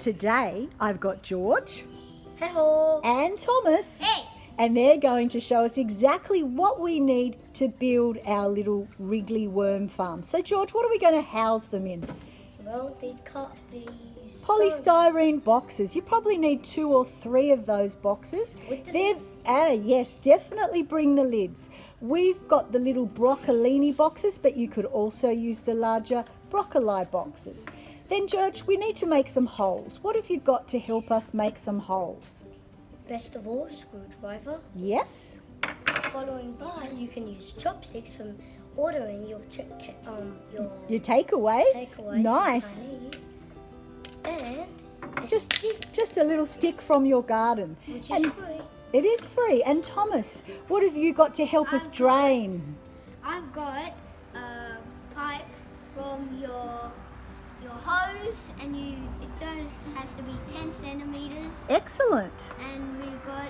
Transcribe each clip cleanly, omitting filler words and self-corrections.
Today I've got George Hello. and Thomas. Hey. And they're going to show us exactly what we need to build our little Wriggly worm farm. So George, what are we going to house them in? Well, these Polystyrene boxes. You probably need 2 or 3 of those boxes. With the They're- lids? Yes, definitely bring the lids. We've got the little broccolini boxes, but you could also use the larger broccoli boxes. Then George, we need to make some holes. What have you got to help us make some holes? Best of all, screwdriver. Yes. Following by, you can use chopsticks from ordering your Your takeaway. takeaway. Nice. From Chinese. And a Just- stick, Just a little stick from your garden. which And is free. it is free. And Thomas, what have you got to help us drain? I've got a pipe from your hose, and has to be 10 centimeters, Excellent. and we've got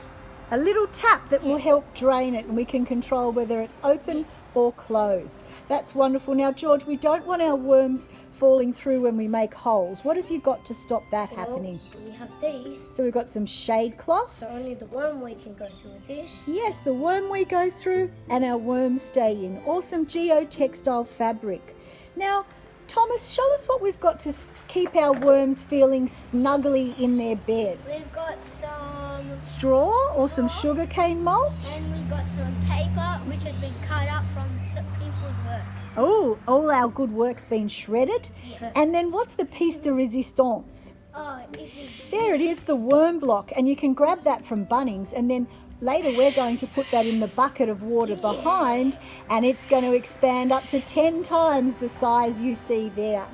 A little tap that will help drain it, and we can control whether it's open or closed. That's wonderful. Now, George, we don't want our worms falling through when we make holes. What have you got to stop that happening? Well, we have these, So we've got some shade cloth. so only the wormway can go through this. Yes, the wormway goes through and our worms stay in. Awesome geotextile fabric. Now, Thomas, show us what we've got to keep our worms feeling snugly in their beds. we've got some, Straw or some sugarcane mulch? and we've got some paper which has been cut up from some people's work. Oh, all our good work's been shredded. Yeah. And then what's the piece de resistance? Oh, it is. There it is, the worm block. And you can grab that from Bunnings, and then later we're going to put that in the bucket of water behind, and it's going to expand up to 10 times the size you see there.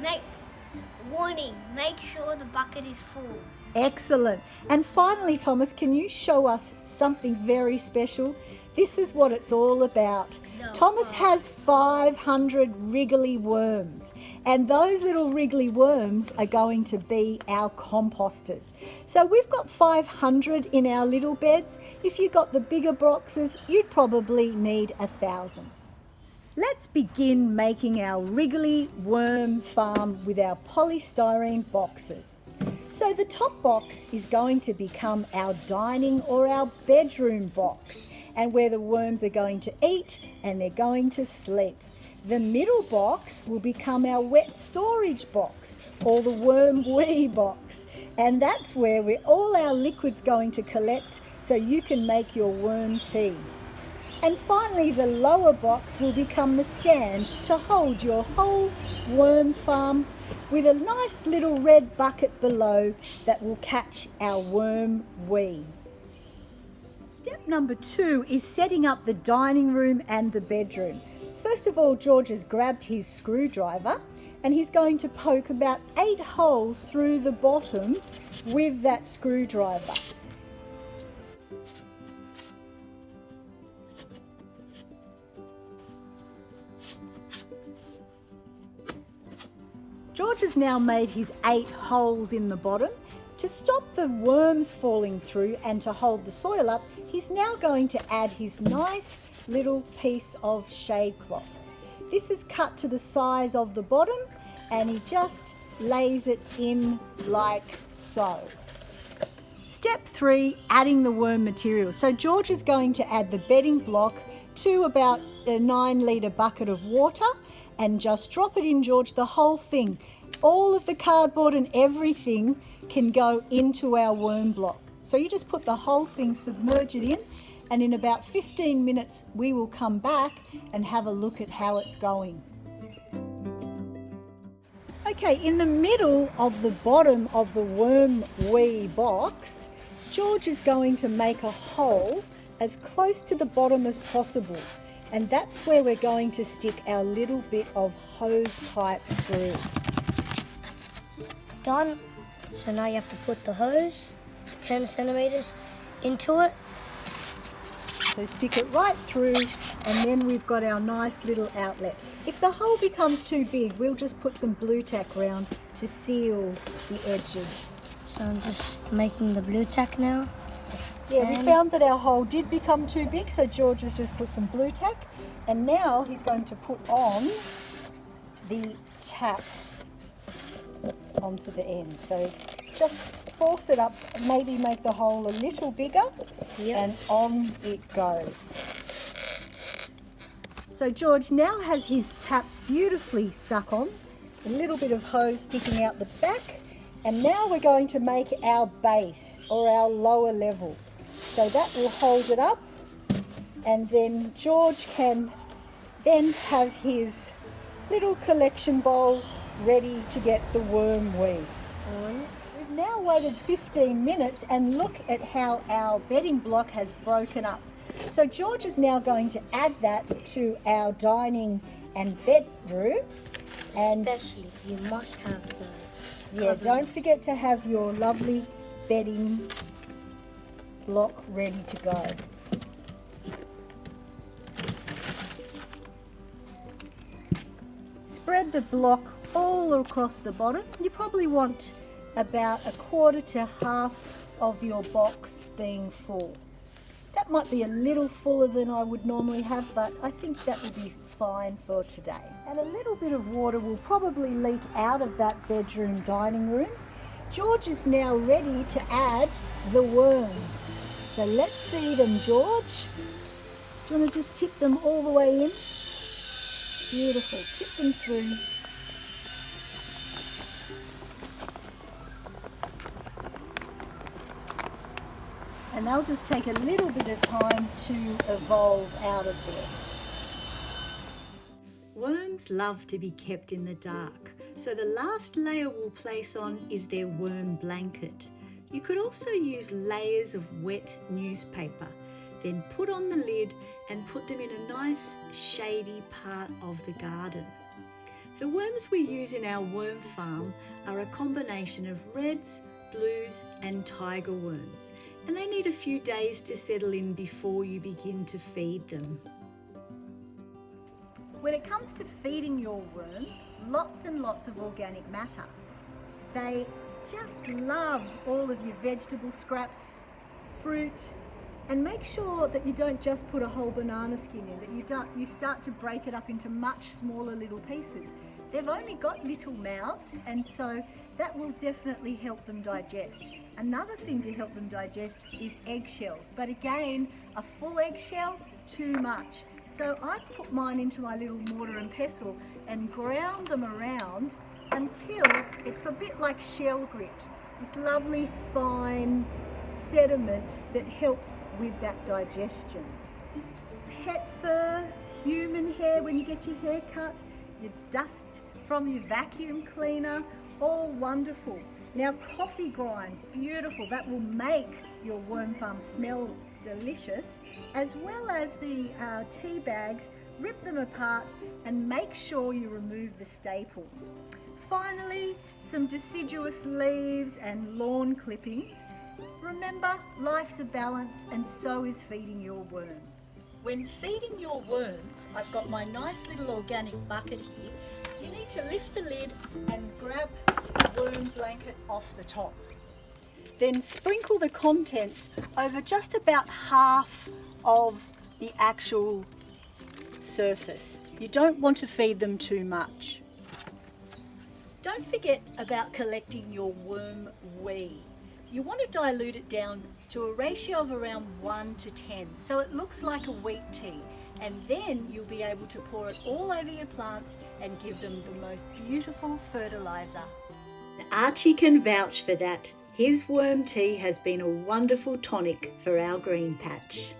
Make sure the bucket is full. Excellent. And finally, Thomas, can you show us something very special? This is what it's all about. No. Thomas has 500 wriggly worms, and those little wriggly worms are going to be our composters. So we've got 500 in our little beds. If you got the bigger boxes, you'd probably need 1,000. Let's begin making our wriggly worm farm with our polystyrene boxes. So the top box is going to become our dining or our bedroom box, and where the worms are going to eat and they're going to sleep. The middle box will become our wet storage box, or the worm wee box, and that's where all our liquid's going to collect so you can make your worm tea. And finally, the lower box will become the stand to hold your whole worm farm, with a nice little red bucket below that will catch our worm wee. Step number 2 is setting up the dining room and the bedroom. First of all, George has grabbed his screwdriver and he's going to poke about 8 holes through the bottom with that screwdriver. George has now made his 8 holes in the bottom. To stop the worms falling through and to hold the soil up, he's now going to add his nice little piece of shade cloth. This is cut to the size of the bottom, and he just lays it in like so. Step 3, adding the worm material. So George is going to add the bedding block to about a 9-litre bucket of water, and just drop it in, George, the whole thing. All of the cardboard and everything can go into our worm block. So you just put the whole thing, submerge it in, and in about 15 minutes we will come back and have a look at how it's going. Okay, in the middle of the bottom of the worm wee box, George is going to make a hole as close to the bottom as possible. And that's where we're going to stick our little bit of hose pipe through. Done. So now you have to put the hose, 10 centimeters, into it. So stick it right through, and then we've got our nice little outlet. If the hole becomes too big, we'll just put some blue tack around to seal the edges. So I'm just making the blue tack now. Yeah, we And- found that our hole did become too big, so George has just put some blue tack, and now he's going to put on the tap onto the end. So just force it up, maybe make the hole a little bigger, and on it goes. So George now has his tap beautifully stuck on, a little bit of hose sticking out the back, and now we're going to make our base or our lower level. So that will hold it up, and then George can then have his little collection bowl ready to get the worm weed. We've now waited 15 minutes and look at how our bedding block has broken up. So George is now going to add that to our dining and bedroom. And especially, you must have the don't forget to have your lovely bedding block ready to go. Spread the block all across the bottom. You probably want about a quarter to half of your box being full. That might be a little fuller than I would normally have, but I think that will be fine for today. And a little bit of water will probably leak out of that bedroom dining room. George is now ready to add the worms. So let's see them, George. Do you want to just tip them all the way in? Beautiful, tip them through. And they'll just take a little bit of time to evolve out of there. Worms love to be kept in the dark, so the last layer we'll place on is their worm blanket. You could also use layers of wet newspaper, then put on the lid and put them in a nice shady part of the garden. The worms we use in our worm farm are a combination of reds, blues and tiger worms, and they need a few days to settle in before you begin to feed them. When it comes to feeding your worms, lots and lots of organic matter. They just love all of your vegetable scraps, fruit, and make sure that you don't just put a whole banana skin in, that you start to break it up into much smaller little pieces. They've only got little mouths, and so that will definitely help them digest. Another thing to help them digest is eggshells, but again, a full eggshell, too much. So I put mine into my little mortar and pestle and ground them around until it's a bit like shell grit, this lovely fine sediment that helps with that digestion. Pet fur, human hair when you get your hair cut, your dust from your vacuum cleaner, all wonderful. Now coffee grinds, beautiful, that will make your worm farm smell delicious, as well as the tea bags. Rip them apart and make sure you remove the staples. Finally, some deciduous leaves and lawn clippings. Remember, life's a balance, and so is feeding your worms. When feeding your worms, I've got my nice little organic bucket here. You need to lift the lid and grab the worm blanket off the top. Then sprinkle the contents over just about half of the actual surface. You don't want to feed them too much. Don't forget about collecting your worm wee. You want to dilute it down to a ratio of around 1 to 10, so it looks like a wheat tea, and then you'll be able to pour it all over your plants and give them the most beautiful fertilizer. Archie can vouch for that. His worm tea has been a wonderful tonic for our green patch.